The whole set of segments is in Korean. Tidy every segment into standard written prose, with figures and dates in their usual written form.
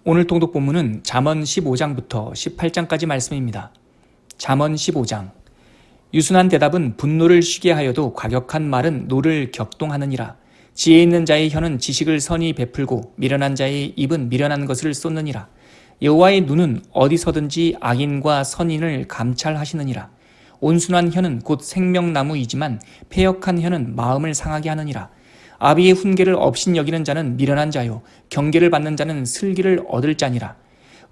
오늘 통독 본문은 잠언 15장부터 18장까지 말씀입니다. 잠언 15장. 유순한 대답은 분노를 쉬게 하여도 과격한 말은 노를 격동하느니라. 지혜 있는 자의 혀는 지식을 선히 베풀고 미련한 자의 입은 미련한 것을 쏟느니라. 여호와의 눈은 어디서든지 악인과 선인을 감찰하시느니라. 온순한 혀는 곧 생명나무이지만 패역한 혀는 마음을 상하게 하느니라. 아비의 훈계를 업신여기는 자는 미련한 자요 경계를 받는 자는 슬기를 얻을 자니라.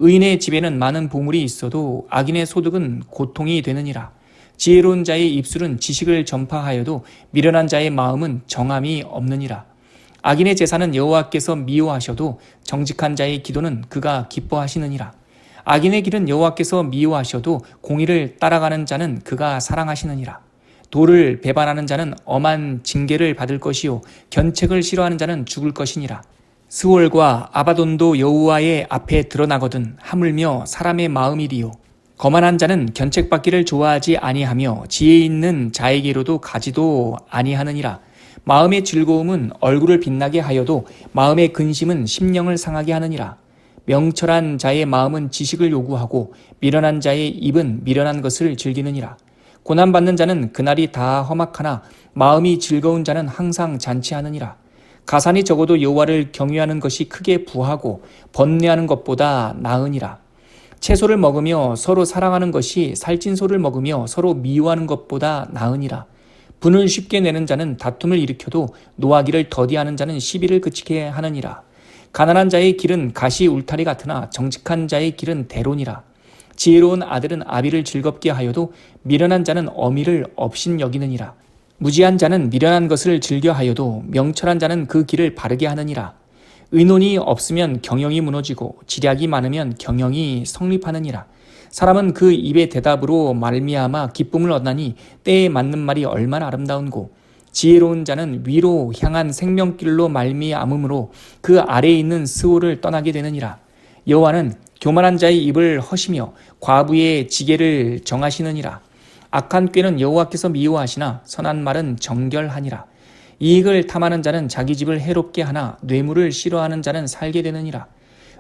의인의 집에는 많은 보물이 있어도 악인의 소득은 고통이 되느니라. 지혜로운 자의 입술은 지식을 전파하여도 미련한 자의 마음은 정함이 없느니라. 악인의 제사는 여호와께서 미워하셔도 정직한 자의 기도는 그가 기뻐하시느니라. 악인의 길은 여호와께서 미워하셔도 공의를 따라가는 자는 그가 사랑하시느니라. 도를 배반하는 자는 엄한 징계를 받을 것이요 견책을 싫어하는 자는 죽을 것이니라. 스월과 아바돈도 여호와의 앞에 드러나거든 하물며 사람의 마음이리요. 거만한 자는 견책받기를 좋아하지 아니하며 지혜 있는 자에게로도 가지도 아니하느니라. 마음의 즐거움은 얼굴을 빛나게 하여도 마음의 근심은 심령을 상하게 하느니라. 명철한 자의 마음은 지식을 요구하고 미련한 자의 입은 미련한 것을 즐기느니라. 고난받는 자는 그날이 다 험악하나 마음이 즐거운 자는 항상 잔치하느니라. 가산이 적어도 여호와를 경외하는 것이 크게 부하고 번뇌하는 것보다 나으니라. 채소를 먹으며 서로 사랑하는 것이 살찐소를 먹으며 서로 미워하는 것보다 나으니라. 분을 쉽게 내는 자는 다툼을 일으켜도 노하기를 더디하는 자는 시비를 그치게 하느니라. 가난한 자의 길은 가시 울타리 같으나 정직한 자의 길은 대론이라. 지혜로운 아들은 아비를 즐겁게 하여도 미련한 자는 어미를 업신여기느니라. 무지한 자는 미련한 것을 즐겨하여도 명철한 자는 그 길을 바르게 하느니라. 의논이 없으면 경영이 무너지고 지략이 많으면 경영이 성립하느니라. 사람은 그 입의 대답으로 말미암아 기쁨을 얻나니 때에 맞는 말이 얼마나 아름다운고. 지혜로운 자는 위로 향한 생명길로 말미암음으로 그 아래에 있는 스올을 떠나게 되느니라. 여호와는 교만한 자의 입을 허시며 과부의 지계를 정하시느니라. 악한 꾀는 여호와께서 미워하시나 선한 말은 정결하니라. 이익을 탐하는 자는 자기 집을 해롭게 하나 뇌물을 싫어하는 자는 살게 되느니라.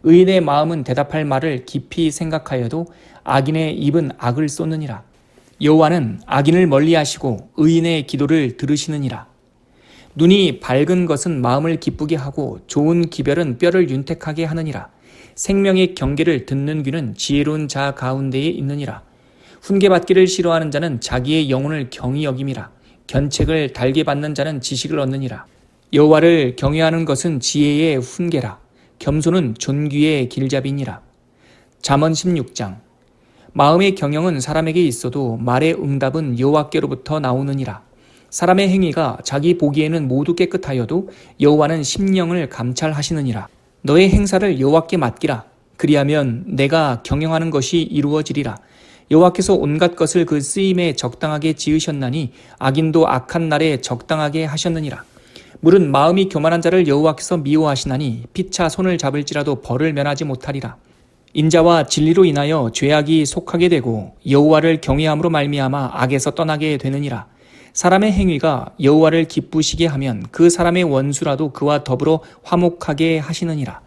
의인의 마음은 대답할 말을 깊이 생각하여도 악인의 입은 악을 쏟느니라. 여호와는 악인을 멀리하시고 의인의 기도를 들으시느니라. 눈이 밝은 것은 마음을 기쁘게 하고 좋은 기별은 뼈를 윤택하게 하느니라. 생명의 경계를 듣는 귀는 지혜로운 자 가운데에 있느니라. 훈계받기를 싫어하는 자는 자기의 영혼을 경히 여김이라. 견책을 달게 받는 자는 지식을 얻느니라. 여호와를 경외하는 것은 지혜의 훈계라. 겸손은 존귀의 길잡이니라. 잠언 16장. 마음의 경영은 사람에게 있어도 말의 응답은 여호와께로부터 나오느니라. 사람의 행위가 자기 보기에는 모두 깨끗하여도 여호와는 심령을 감찰하시느니라. 너의 행사를 여호와께 맡기라. 그리하면 내가 경영하는 것이 이루어지리라. 여호와께서 온갖 것을 그 쓰임에 적당하게 지으셨나니 악인도 악한 날에 적당하게 하셨느니라. 물은 마음이 교만한 자를 여호와께서 미워하시나니 피차 손을 잡을지라도 벌을 면하지 못하리라. 인자와 진리로 인하여 죄악이 속하게 되고 여호와를 경외함으로 말미암아 악에서 떠나게 되느니라. 사람의 행위가 여호와를 기쁘시게 하면 그 사람의 원수라도 그와 더불어 화목하게 하시느니라.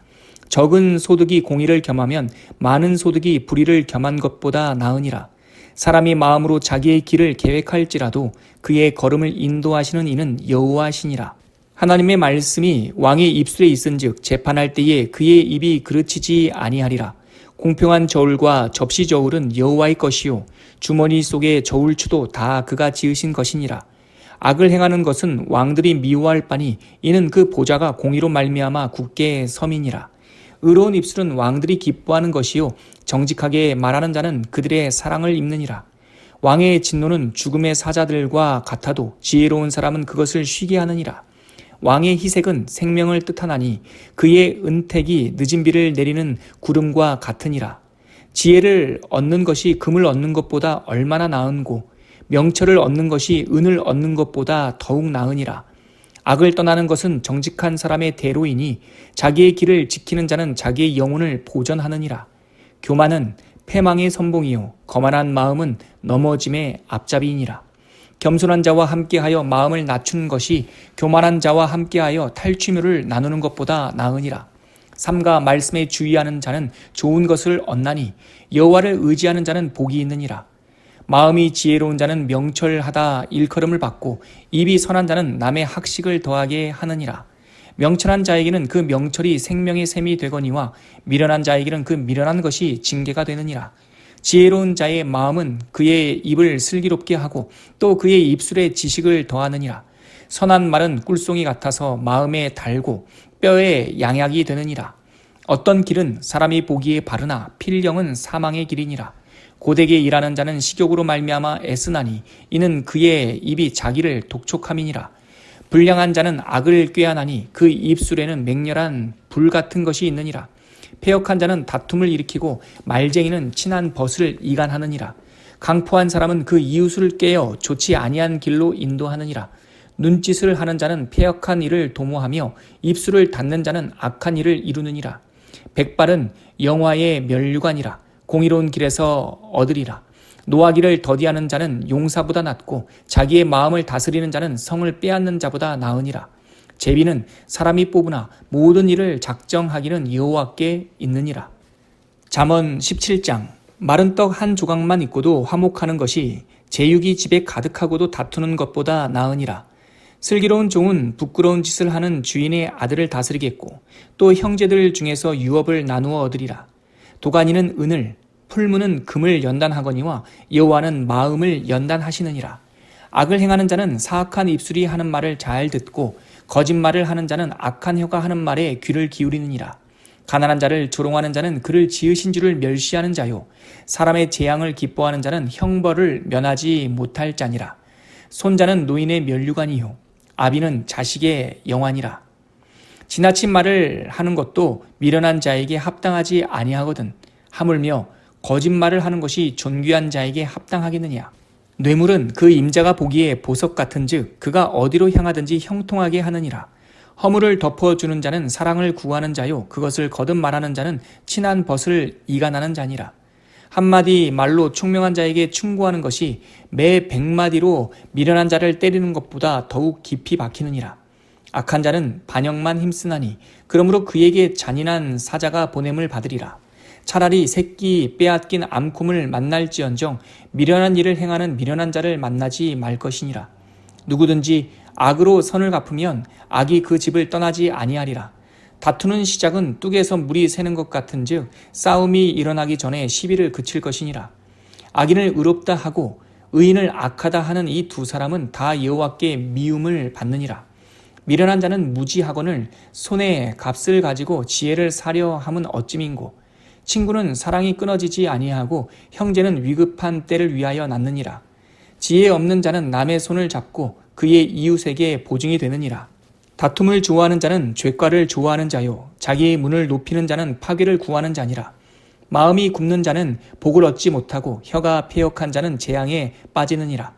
적은 소득이 공의를 겸하면 많은 소득이 불의를 겸한 것보다 나으니라. 사람이 마음으로 자기의 길을 계획할지라도 그의 걸음을 인도하시는 이는 여호와시니라. 하나님의 말씀이 왕의 입술에 있은즉 재판할 때에 그의 입이 그르치지 아니하리라. 공평한 저울과 접시 저울은 여호와의 것이요 주머니 속의 저울추도 다 그가 지으신 것이니라. 악을 행하는 것은 왕들이 미워할 바니 이는 그 보좌가 공의로 말미암아 굳게 섬이니라. 의로운 입술은 왕들이 기뻐하는 것이요 정직하게 말하는 자는 그들의 사랑을 입느니라. 왕의 진노는 죽음의 사자들과 같아도 지혜로운 사람은 그것을 쉬게 하느니라. 왕의 희색은 생명을 뜻하나니 그의 은택이 늦은 비를 내리는 구름과 같으니라. 지혜를 얻는 것이 금을 얻는 것보다 얼마나 나은고 명철을 얻는 것이 은을 얻는 것보다 더욱 나으니라. 악을 떠나는 것은 정직한 사람의 대로이니 자기의 길을 지키는 자는 자기의 영혼을 보전하느니라. 교만은 패망의 선봉이요 거만한 마음은 넘어짐의 앞잡이니라. 겸손한 자와 함께하여 마음을 낮추는 것이 교만한 자와 함께하여 탈취물을 나누는 것보다 나으니라. 삼가 말씀에 주의하는 자는 좋은 것을 얻나니 여호와를 의지하는 자는 복이 있느니라. 마음이 지혜로운 자는 명철하다 일컬음을 받고 입이 선한 자는 남의 학식을 더하게 하느니라. 명철한 자에게는 그 명철이 생명의 샘이 되거니와 미련한 자에게는 그 미련한 것이 징계가 되느니라. 지혜로운 자의 마음은 그의 입을 슬기롭게 하고 또 그의 입술에 지식을 더하느니라. 선한 말은 꿀송이 같아서 마음에 달고 뼈에 양약이 되느니라. 어떤 길은 사람이 보기에 바르나 필령은 사망의 길이니라. 고되게 일하는 자는 식욕으로 말미암아 애쓰나니 이는 그의 입이 자기를 독촉함이니라. 불량한 자는 악을 꾀하나니 그 입술에는 맹렬한 불 같은 것이 있느니라. 패역한 자는 다툼을 일으키고 말쟁이는 친한 벗을 이간하느니라. 강포한 사람은 그 이웃을 깨어 좋지 아니한 길로 인도하느니라. 눈짓을 하는 자는 패역한 일을 도모하며 입술을 닫는 자는 악한 일을 이루느니라. 백발은 영화의 면류관이라. 공의로운 길에서 얻으리라. 노하기를 더디하는 자는 용사보다 낫고 자기의 마음을 다스리는 자는 성을 빼앗는 자보다 나으니라. 제비는 사람이 뽑으나 모든 일을 작정하기는 여호와께 있느니라. 잠언 17장. 마른 떡 한 조각만 있고도 화목하는 것이 제육이 집에 가득하고도 다투는 것보다 나으니라. 슬기로운 종은 부끄러운 짓을 하는 주인의 아들을 다스리겠고 또 형제들 중에서 유업을 나누어 얻으리라. 도가니는 은을, 풀무는 금을 연단하거니와 여호와는 마음을 연단하시느니라. 악을 행하는 자는 사악한 입술이 하는 말을 잘 듣고 거짓말을 하는 자는 악한 혀가 하는 말에 귀를 기울이느니라. 가난한 자를 조롱하는 자는 그를 지으신 줄을 멸시하는 자요 사람의 재앙을 기뻐하는 자는 형벌을 면하지 못할 자니라. 손자는 노인의 면류관이요 아비는 자식의 영환이라. 지나친 말을 하는 것도 미련한 자에게 합당하지 아니하거든. 하물며 거짓말을 하는 것이 존귀한 자에게 합당하겠느냐. 뇌물은 그 임자가 보기에 보석 같은즉 그가 어디로 향하든지 형통하게 하느니라. 허물을 덮어주는 자는 사랑을 구하는 자요 그것을 거듭 말하는 자는 친한 벗을 이간하는 자니라. 한마디 말로 총명한 자에게 충고하는 것이 매 100마디로 미련한 자를 때리는 것보다 더욱 깊이 박히느니라. 악한 자는 반역만 힘쓰나니 그러므로 그에게 잔인한 사자가 보냄을 받으리라. 차라리 새끼 빼앗긴 암콤을 만날지언정 미련한 일을 행하는 미련한 자를 만나지 말 것이니라. 누구든지 악으로 선을 갚으면 악이 그 집을 떠나지 아니하리라. 다투는 시작은 뚝에서 물이 새는 것 같은즉 싸움이 일어나기 전에 시비를 그칠 것이니라. 악인을 의롭다 하고 의인을 악하다 하는 이 두 사람은 다 여호와께 미움을 받느니라. 미련한 자는 무지하거늘 손에 값을 가지고 지혜를 사려 함은 어찌민고. 친구는 사랑이 끊어지지 아니하고 형제는 위급한 때를 위하여 낳느니라. 지혜 없는 자는 남의 손을 잡고 그의 이웃에게 보증이 되느니라. 다툼을 좋아하는 자는 죄과를 좋아하는 자요 자기의 문을 높이는 자는 파괴를 구하는 자니라. 마음이 굽는 자는 복을 얻지 못하고 혀가 패역한 자는 재앙에 빠지느니라.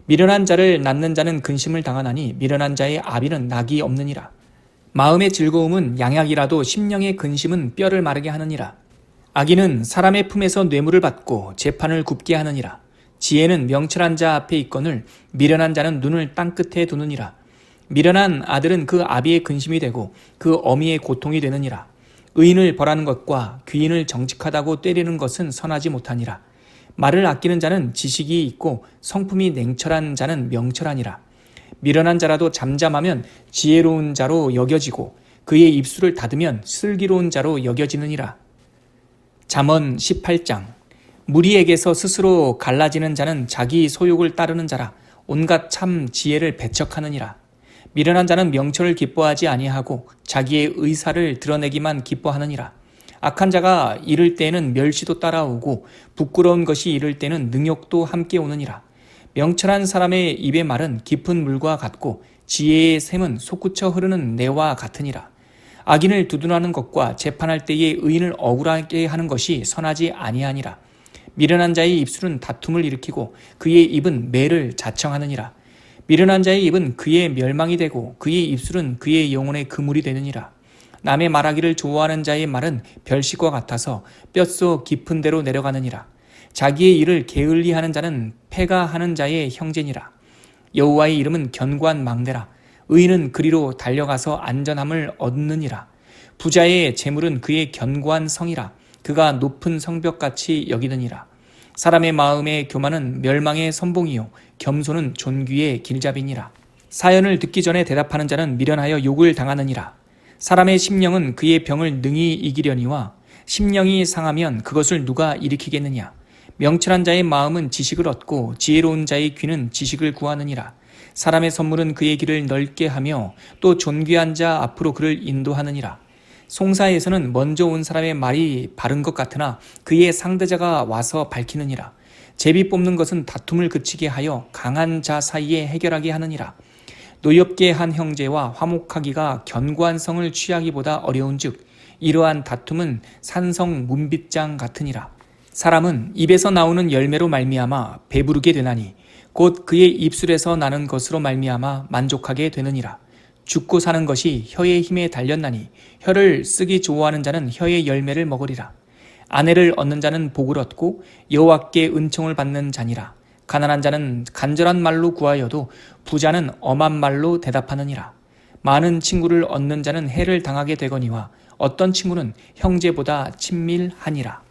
미련한 자를 낳는 자는 근심을 당하나니 미련한 자의 아비는 낙이 없느니라. 마음의 즐거움은 양약이라도 심령의 근심은 뼈를 마르게 하느니라. 악인은 사람의 품에서 뇌물을 받고 재판을 굽게 하느니라. 지혜는 명철한 자 앞에 있거늘 미련한 자는 눈을 땅끝에 두느니라. 미련한 아들은 그 아비의 근심이 되고 그 어미의 고통이 되느니라. 의인을 벌하는 것과 귀인을 정직하다고 때리는 것은 선하지 못하니라. 말을 아끼는 자는 지식이 있고 성품이 냉철한 자는 명철하니라. 미련한 자라도 잠잠하면 지혜로운 자로 여겨지고 그의 입술을 닫으면 슬기로운 자로 여겨지느니라. 잠언 18장. 무리에게서 스스로 갈라지는 자는 자기 소욕을 따르는 자라. 온갖 참 지혜를 배척하느니라. 미련한 자는 명철을 기뻐하지 아니하고 자기의 의사를 드러내기만 기뻐하느니라. 악한 자가 이를 때에는 멸시도 따라오고 부끄러운 것이 이를 때는 능욕도 함께 오느니라. 명철한 사람의 입의 말은 깊은 물과 같고 지혜의 샘은 솟구쳐 흐르는 내와 같으니라. 악인을 두둔하는 것과 재판할 때에 의인을 억울하게 하는 것이 선하지 아니하니라. 미련한 자의 입술은 다툼을 일으키고 그의 입은 매를 자청하느니라. 미련한 자의 입은 그의 멸망이 되고 그의 입술은 그의 영혼의 그물이 되느니라. 남의 말하기를 좋아하는 자의 말은 별식과 같아서 뼛속 깊은 데로 내려가느니라. 자기의 일을 게을리하는 자는 패가 하는 자의 형제니라. 여호와의 이름은 견고한 망대라. 의인은 그리로 달려가서 안전함을 얻느니라. 부자의 재물은 그의 견고한 성이라 그가 높은 성벽같이 여기느니라. 사람의 마음의 교만은 멸망의 선봉이요 겸손은 존귀의 길잡이니라. 사연을 듣기 전에 대답하는 자는 미련하여 욕을 당하느니라. 사람의 심령은 그의 병을 능히 이기려니와 심령이 상하면 그것을 누가 일으키겠느냐. 명철한 자의 마음은 지식을 얻고 지혜로운 자의 귀는 지식을 구하느니라. 사람의 선물은 그의 길을 넓게 하며 또 존귀한 자 앞으로 그를 인도하느니라. 송사에서는 먼저 온 사람의 말이 바른 것 같으나 그의 상대자가 와서 밝히느니라. 제비 뽑는 것은 다툼을 그치게 하여 강한 자 사이에 해결하게 하느니라. 노엽게 한 형제와 화목하기가 견고한 성을 취하기보다 어려운즉 이러한 다툼은 산성 문빗장 같으니라. 사람은 입에서 나오는 열매로 말미암아 배부르게 되나니 곧 그의 입술에서 나는 것으로 말미암아 만족하게 되느니라. 죽고 사는 것이 혀의 힘에 달렸나니 혀를 쓰기 좋아하는 자는 혀의 열매를 먹으리라. 아내를 얻는 자는 복을 얻고 여호와께 은총을 받는 자니라. 가난한 자는 간절한 말로 구하여도 부자는 엄한 말로 대답하느니라. 많은 친구를 얻는 자는 해를 당하게 되거니와 어떤 친구는 형제보다 친밀하니라.